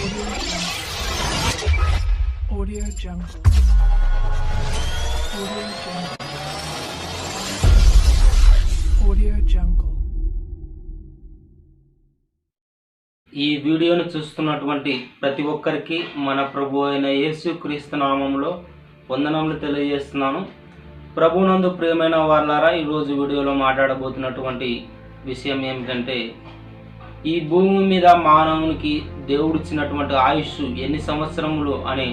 Audio Jungle. Audio Jungle. Audio Jungle. ఈ వీడియోను చూస్తున్నటువంటి ప్రతి ఒక్కరికి మన ప్రభు అయిన యేసుక్రీస్తు నామములో వందనములు తెలియజేస్తున్నాను. ప్రభునందు ప్రియమైన వారలారా, ఈరోజు వీడియోలో మాట్లాడబోతున్నటువంటి విషయం ఏమిటంటే, ఈ భూమి మీద మానవునికి దేవుడిచ్చినటువంటి ఆయుష్ ఎన్ని సంవత్సరములు అనే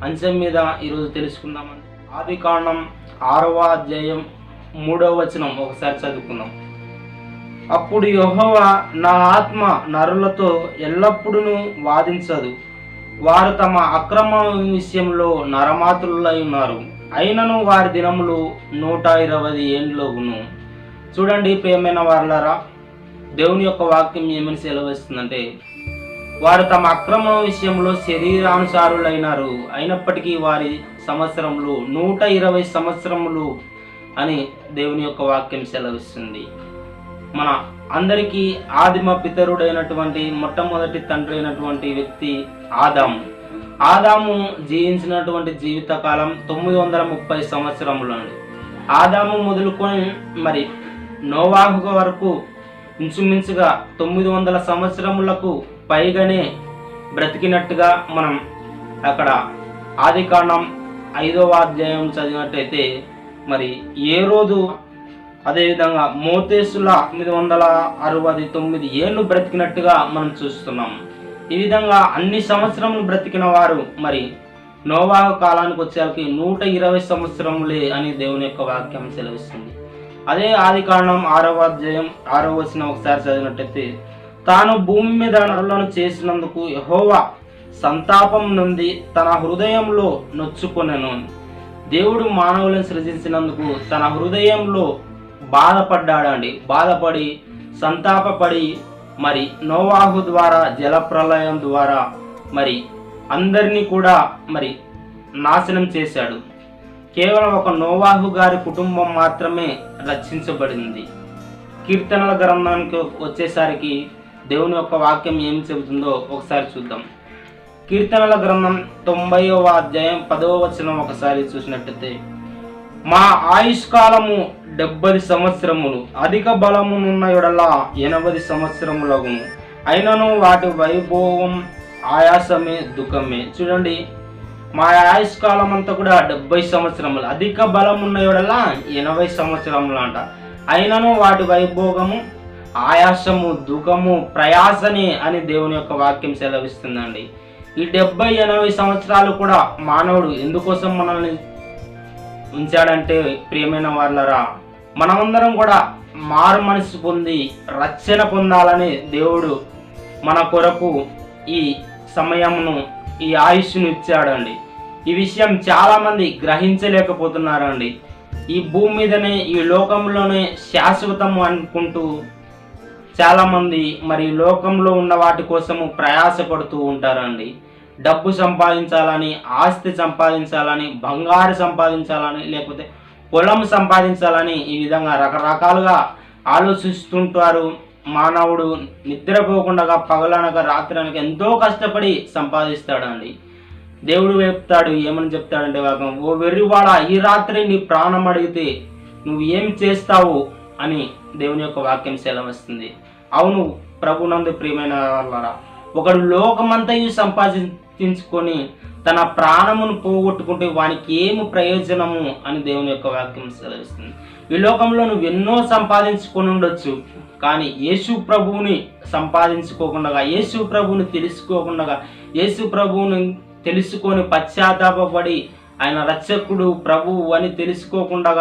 అంశం మీద ఈరోజు తెలుసుకుందామండి. ఆదికాండం 6వ అధ్యాయం 3వ వచనం ఒకసారి చదువుకుందాం. అప్పుడు యెహోవా, నా ఆత్మ నరులతో ఎల్లప్పుడూ వాదించదు, వారు తమ అక్రమ విషయంలో నరమాతులై ఉన్నారు, అయినను వారి దినములు 120 ఏండ్లగును. చూడండి ప్రియమైన వారలారా, దేవుని యొక్క వాక్యం ఏమని సెలవిస్తుందంటే, వారు తమ అక్రమ విషయంలో శరీరానుసారులైనారు, అయినప్పటికీ వారి సంవత్సరములు 120 సంవత్సరములు అని దేవుని యొక్క వాక్యం సెలవిస్తుంది. మన అందరికీ ఆదిమ పితరుడైనటువంటి మొట్టమొదటి తండ్రి అయినటువంటి వ్యక్తి ఆదాము జీవించినటువంటి జీవితకాలం 930 సంవత్సరములు అండి. ఆదాము మొదలుకొని మరి నోవాహు వరకు ఇంచుమించుగా 900 సంవత్సరములకు పైగానే బ్రతికినట్టుగా మనం అక్కడ ఆదికాండం 5వ అధ్యాయం చదివినట్టయితే, మరి ఏ రోజు అదేవిధంగా మోతేసుల 969 ఏళ్ళు బ్రతికినట్టుగా మనం చూస్తున్నాం. ఈ విధంగా అన్ని సంవత్సరములు బ్రతికిన వారు మరి నోవాహు కాలానికి వచ్చేసరికి 120 సంవత్సరములే అని దేవుని యొక్క వాక్యం సెలవిస్తుంది. అదే ఆదికాండం 6వ అధ్యాయం 6వ వచనం ఒకసారి చదివినట్టయితే, తాను భూమి మీద నరులను చేసినందుకు యెహోవా సంతాపం నుండి తన హృదయంలో నొచ్చుకొనెను. దేవుడు మానవులను సృజించినందుకు తన హృదయంలో బాధపడ్డాడండి. బాధపడి సంతాపపడి మరి నోవాహు ద్వారా, జలప్రలయం ద్వారా మరి అందరినీ కూడా మరి నాశనం చేశాడు. కేవలం ఒక నోవాహు గారి కుటుంబం మాత్రమే రక్షించబడింది. కీర్తనల గ్రంథానికి వచ్చేసరికి దేవుని యొక్క వాక్యం ఏమి చెబుతుందో ఒకసారి చూద్దాం. కీర్తనల గ్రంథం 90వ అధ్యాయం 10వ వచనం ఒకసారి చూసినట్టయితే, మా ఆయుష్కాలము 70 సంవత్సరములు, అధిక బలమునున్న యెడల 80 సంవత్సరములగును, అయినను వాటి వైభోగం ఆయాసమే దుఃఖమే. చూడండి, మా ఆయుష్కాలం అంతా కూడా 70 సంవత్సరములు, అధిక బలం ఉన్న యెడల 80 సంవత్సరములు అంట, అయినను వాటి వైభోగము ఆయాసము దుఃఖము ప్రయాసనే అని దేవుని యొక్క వాక్యం సెలవిస్తుందండి. ఈ 70-80 సంవత్సరాలు కూడా మానవుడు ఎందుకోసం మనల్ని ఉంచాడంటే, ప్రియమైన వాళ్ళరా, మనమందరం కూడా మారు మనసు పొంది రక్షణ పొందాలని దేవుడు మన కొరకు ఈ సమయమును, ఈ ఆయుష్ను ఇచ్చాడండి. ఈ విషయం చాలా మంది గ్రహించలేకపోతున్నారండి. ఈ భూమి మీదనే, ఈ లోకంలోనే శాశ్వతము అనుకుంటూ చాలా మంది మరి లోకంలో ఉన్న వాటి కోసము ప్రయాసపడుతూ ఉంటారండి. డబ్బు సంపాదించాలని, ఆస్తి సంపాదించాలని, బంగారు సంపాదించాలని, లేకపోతే పొలం సంపాదించాలని ఈ విధంగా రకరకాలుగా ఆలోచిస్తుంటారు. మానవుడు నిద్రపోకుండా పగలనక రాత్రి అనక ఎంతో కష్టపడి సంపాదిస్తాడండి. దేవుడు చెప్తాడు, ఏమని చెప్తాడంటే, ఓ వెర్రివాడా, ఈ రాత్రి నీ ప్రాణం అడిగితే నువ్వు ఏం చేస్తావు అని దేవుని యొక్క వాక్యం సెలవిస్తుంది. అవును ప్రభునందు ప్రియమైన వాళ్ళరా, ఒకడు లోకమంతయు సంపాదించుకొని తన ప్రాణమును పోగొట్టుకుంటే వానికి ఏమి ప్రయోజనము అని దేవుని యొక్క వాక్యం సెలవిస్తుంది. ఈ లోకంలో నువ్వు ఎన్నో సంపాదించుకొని ఉండొచ్చు, కానీ యేసు ప్రభువుని సంపాదించుకోకుండా, యేసు ప్రభువుని తెలుసుకోకుండా, యేసు ప్రభువుని తెలుసుకొని పశ్చాత్తాపపడి ఆయన రక్షకుడు ప్రభువు అని తెలుసుకోకుండా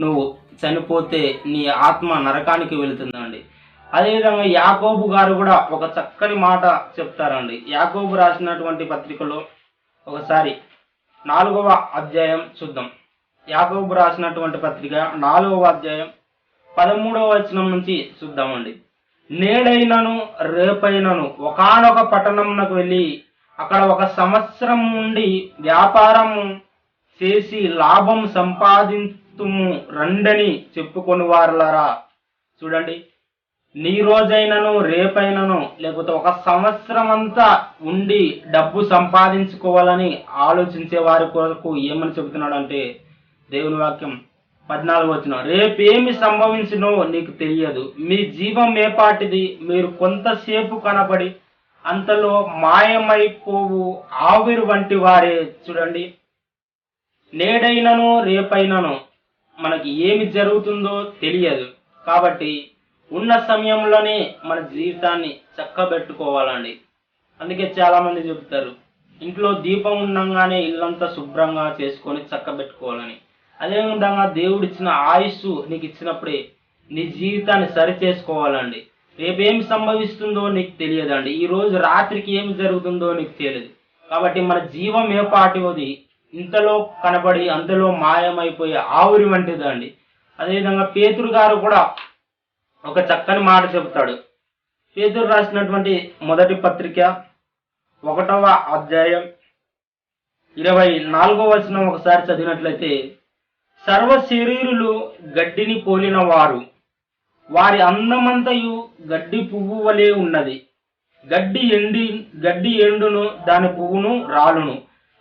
నువ్వు చనిపోతే నీ ఆత్మ నరకానికి వెళుతుందండి. అదేవిధంగా యాకోబు గారు కూడా ఒక చక్కని మాట చెప్తారండి. యాకోబు రాసినటువంటి పత్రికలో ఒకసారి 4వ అధ్యాయం చూద్దాం. యాకోబు రాసినటువంటి పత్రిక 4వ అధ్యాయం 13వ వచనం నుంచి చూద్దామండి. నేడైనను రేపైనను ఒకానొక పట్టణంకు వెళ్ళి అక్కడ 1 సంవత్సరం నుండి వ్యాపారము చేసి లాభం సంపాదింతుము రండని చెప్పుకొని వారలారా. చూడండి, నీ రోజైనను రేపైనను లేకపోతే ఒక సంవత్సరం అంతా ఉండి డబ్బు సంపాదించుకోవాలని ఆలోచించే వారి కొరకు ఏమని చెబుతున్నాడు అంటే దేవుని వాక్యం 14 రేపేమి సంభవించినో నీకు తెలియదు, మీ జీవం ఏపాటిది, మీరు కొంతసేపు కనబడి అంతలో మాయమైపోవు ఆవిరి వంటి వారే. చూడండి, నేడైనను రేపైనను మనకి ఏమి జరుగుతుందో తెలియదు. కాబట్టి ఉన్న సమయంలోనే మన జీవితాన్ని చక్కబెట్టుకోవాలండి. అందుకే చాలా మంది చెబుతారు ఇంట్లో దీపం ఉండగానే ఇల్లంతా శుభ్రంగా చేసుకొని చక్కబెట్టుకోవాలని. అదేవిధంగా దేవుడిచ్చిన ఆయుస్సు నీకు ఇచ్చినప్పుడే నీ జీవితాన్ని సరి చేసుకోవాలండి. రేపేమి సంభవిస్తుందో నీకు తెలియదండి. ఈ రోజు రాత్రికి ఏమి జరుగుతుందో నీకు తెలియదు. కాబట్టి మన జీవం ఏపాటిది ఇంతలో కనబడి అంతలో మాయమైపోయే ఆవిరి వంటిదండి. అదేవిధంగా పేతురు గారు కూడా ఒక చక్కని మాట చెబుతాడు. పేతురు రాసినటువంటి మొదటి పత్రిక 1వ అధ్యాయం 24వ వచనం ఒకసారి చదివినట్లయితే, సర్వ శరీరులు గడ్డిని పోలిన వారు, వారి అందమంతయు గడ్డి పువ్వు వలె ఉన్నది. గడ్డి ఎండును, దాని పువ్వును రాలును,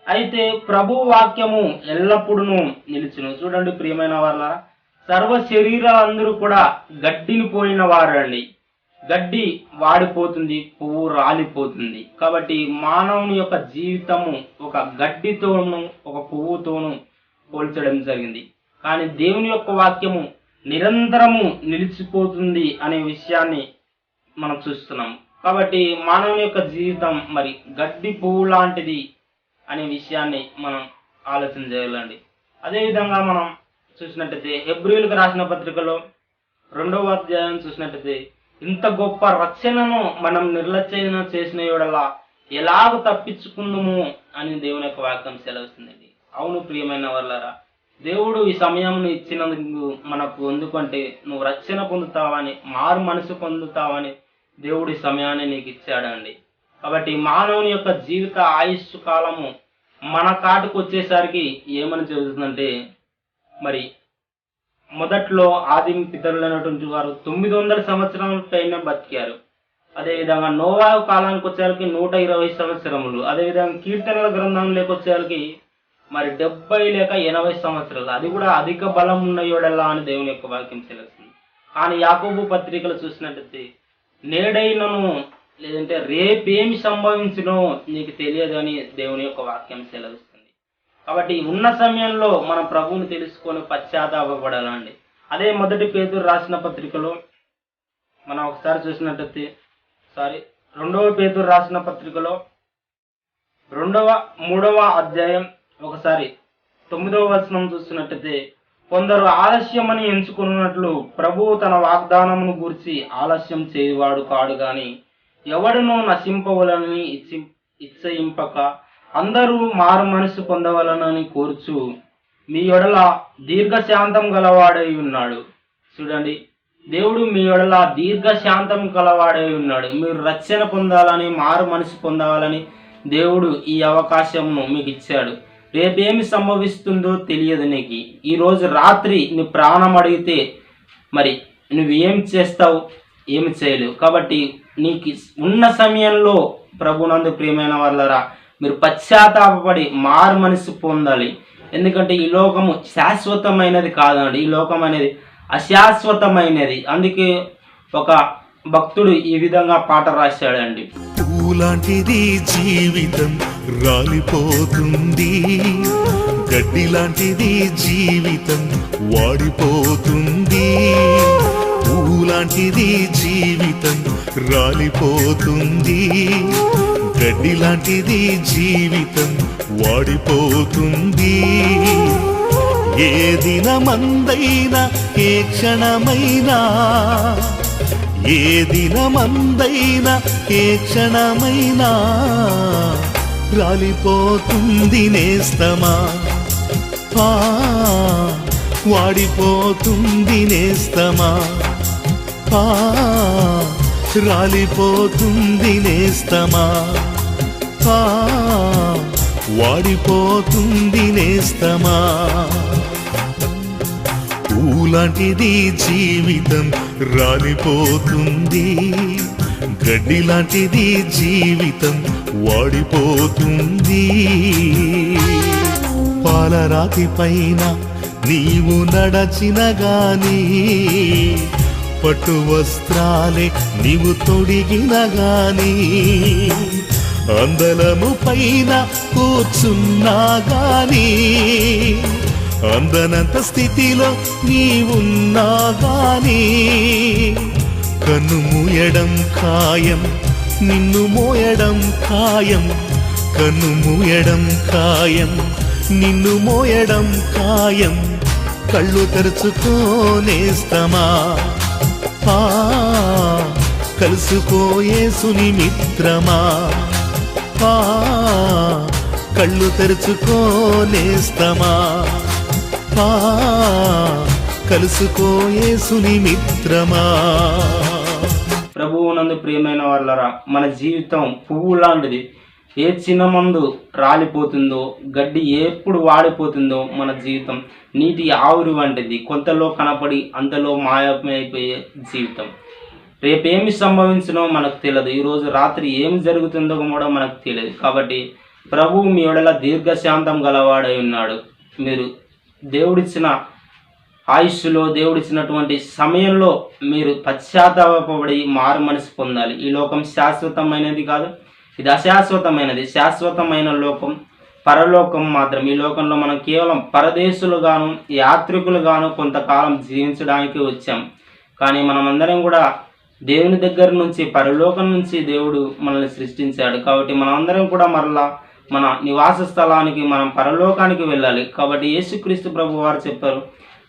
అయితే ప్రభు వాక్యము ఎల్లప్పుడూ నిలుచును. చూడండి ప్రియమైన వాళ్ళ, సర్వ శరీరాలందరూ కూడా గడ్డిని పోలిన వారండి. గడ్డి వాడిపోతుంది, పువ్వు రాలిపోతుంది. కాబట్టి మానవుని యొక్క జీవితము ఒక గడ్డితోనూ ఒక పువ్వుతోనూ పోల్చడం జరిగింది. కానీ దేవుని యొక్క వాక్యము నిరంతరము నిలిచిపోతుంది అనే విషయాన్ని మనం చూస్తున్నాం. కాబట్టి మానవుని యొక్క జీవితం మరి గడ్డి పువ్వు లాంటిది అనే విషయాన్ని మనం ఆలోచన చేయాలండి. అదేవిధంగా మనం చూసినట్టయితే హెబ్రీయులకు రాసిన పత్రికలో 2వ అధ్యాయం చూసినట్టయితే, ఇంత గొప్ప రక్షణను మనం నిర్లక్ష్యం చేసిన యెడల ఎలాగ తప్పించుకుందాము అని దేవుని యొక్క వాక్యం సెలవుస్తుందండి. అవును ప్రియమైన వాళ్ళారా, దేవుడు ఈ సమయం ఇచ్చినందుకు మనకు ఎందుకంటే నువ్వు రక్షణ పొందుతావని, మారు మనసు పొందుతావని దేవుడు ఈ సమయాన్ని నీకు ఇచ్చాడండి. కాబట్టి మానవుని యొక్క జీవిత ఆయుష్ కాలము మన కాటుకు వచ్చేసరికి ఏమని చెబుతుందంటే, మరి మొదట్లో ఆది పితరులైనటువంటి వారు 900 సంవత్సరాల పైన బతికారు. అదేవిధంగా నోవాహు కాలానికి వచ్చేసరికి 120 సంవత్సరములు. అదేవిధంగా కీర్తనల గ్రంథంలోకి వచ్చేసరికి మరి 70 లేక 80 సంవత్సరాలు. అది కూడా అధిక బలం ఉన్న యోడల్లా అని దేవుని యొక్క వాక్యం తెలుస్తుంది. కానీ యాకోబు పత్రికలు చూసినట్టయితే, నేడైనను లేదంటే రేపేమి సంభవించునో నీకు తెలియదు అని దేవుని యొక్క వాక్యం సెలవిస్తుంది. కాబట్టి ఉన్న సమయంలో మనం ప్రభువుని తెలుసుకొని పశ్చాత్తాపపడాలండి. అదే మొదటి పేతురు రాసిన పత్రికలో మనం ఒకసారి చూసినట్టయితే 2వ పేతురు రాసిన పత్రికలో 3వ అధ్యాయం ఒకసారి 9వ వచనం చూసినట్టయితే, కొందరు ఆలస్యమని ఎంచుకున్నట్లు ప్రభువు తన వాగ్దానమును గూర్చి ఆలస్యం చేయవాడు కాడు గాని ఎవడునూ నశింపవలనని ఇచ్చయింపక అందరూ మారు మనసు పొందవలనని కోరుచు మీ యొడల దీర్ఘశాంతం గలవాడై ఉన్నాడు. చూడండి, దేవుడు మీ యొడల దీర్ఘశాంతం గలవాడై ఉన్నాడు. మీరు రక్షణ పొందాలని, మారు మనసు పొందాలని దేవుడు ఈ అవకాశంను మీకు ఇచ్చాడు. రేపేమి సంభవిస్తుందో తెలియదు నీకు. ఈరోజు రాత్రి నీ ప్రాణం అడిగితే మరి నువ్వు ఏం చేస్తావు, ఏమి చేయలేవు. కాబట్టి నీకు ఉన్న సమయంలో ప్రభునందు ప్రియమైన వాళ్ళరా మీరు పశ్చాత్తాపపడి మారు మనసు పొందాలి. ఎందుకంటే ఈ లోకము శాశ్వతమైనది కాదండి, ఈ లోకం అనేది అశాశ్వతమైనది. అందుకే ఒక భక్తుడు ఈ విధంగా పాట రాశాడండి. పూలాంటిది జీవితం రాలిపోతుంది, గడ్డి లాంటిది జీవితం వాడిపోతుంది. పూలాంటిది జీవితం రాలిపోతుంది, గడ్డి లాంటిది జీవితం వాడిపోతుంది. ఏ దినమందైనా ఏ క్షణమైనా, ఏ దినమందైనా ఏ క్షణమైనా రాలిపోతుంది నేస్తమా, వాడిపోతుంది నేస్తమా, రాలిపోతుంది నేస్తమా, వాడిపోతుంది నేస్తమా. లాంటిది జీవితం రాలిపోతుంది, గడ్డి లాంటిది జీవితం వాడిపోతుంది. పాలరాతి పైన నీవు నడచిన గాని, పట్టు వస్త్రాలే నీవు తొడిగిన గాని, అందలము పైన కూర్చున్నా గాని, అందనంత స్థితిలో నీవున్నా గాని, కన్ను మూయడం ఖాయం, నిన్ను మోయడం ఖాయం. కన్ను మూయడం ఖాయం, నిన్ను మోయడం ఖాయం. కళ్ళు తెరుచుకోనేస్తమా, కలుసుకోయేసుని మిత్రమా. కళ్ళు తెరుచుకోనేస్తమా, కలుసుకోయేసుని మిత్రమా. ప్రభువునందు ప్రియమైన వాళ్ళరా, మన జీవితం పువ్వు లాంటిది. ఏ చిన్న మందు రాలిపోతుందో, గడ్డి ఎప్పుడు వాడిపోతుందో, మన జీవితం నీటి ఆవిరి వంటిది. కొంతలో కనపడి అంతలో మాయమైపోయే జీవితం. రేపేమి సంభవించినో మనకు తెలియదు. ఈరోజు రాత్రి ఏమి జరుగుతుందో కూడా మనకు తెలియదు. కాబట్టి ప్రభువు మీ ఎడల దీర్ఘశాంతం గలవాడై ఉన్నాడు. మీరు దేవుడిచ్చిన ఆయుష్లో, దేవుడిచ్చినటువంటి సమయంలో మీరు పశ్చాత్తాపపడి మారు మనసు పొందాలి. ఈ లోకం శాశ్వతమైనది కాదు, ఇది అశాశ్వతమైనది. శాశ్వతమైన లోకం పరలోకం మాత్రం. ఈ లోకంలో మనం కేవలం పరదేశులుగాను, యాత్రికులుగాను కొంతకాలం జీవించడానికి వచ్చాం. కానీ మనమందరం కూడా దేవుని దగ్గర నుంచి, పరలోకం నుంచి దేవుడు మనల్ని సృష్టించాడు. కాబట్టి మనమందరం కూడా మరలా మన నివాస స్థలానికి, మనం పరలోకానికి వెళ్ళాలి. కాబట్టి యేసుక్రీస్తు ప్రభు వారు చెప్పారు,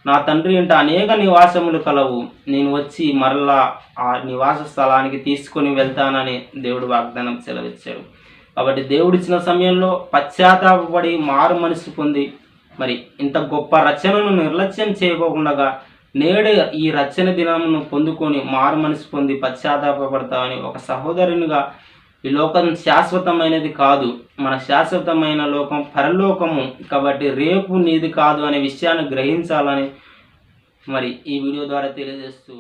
నా తండ్రి ఇంట అనేక నివాసములు కలవు, నేను వచ్చి మరలా ఆ నివాస స్థలానికి తీసుకొని వెళ్తానని దేవుడు వాగ్దానం సెలవిచ్చాడు. కాబట్టి దేవుడిచ్చిన సమయంలో పశ్చాత్తాపడి మారు మనసు పొంది, మరి ఇంత గొప్ప రచనను నిర్లక్ష్యం చేయకోకుండా నేడే ఈ రచన దినమును పొందుకొని మారు మనసు పొంది పశ్చాత్తాపడతామని ఒక సహోదరునిగా, ఈ లోకం శాశ్వతమైనది కాదు, మన శాశ్వతమైన లోకం పరలోకము. కాబట్టి రేపు నీది కాదు అనే విషయాన్ని గ్రహించాలని మరి ఈ వీడియో ద్వారా తెలియజేస్తూ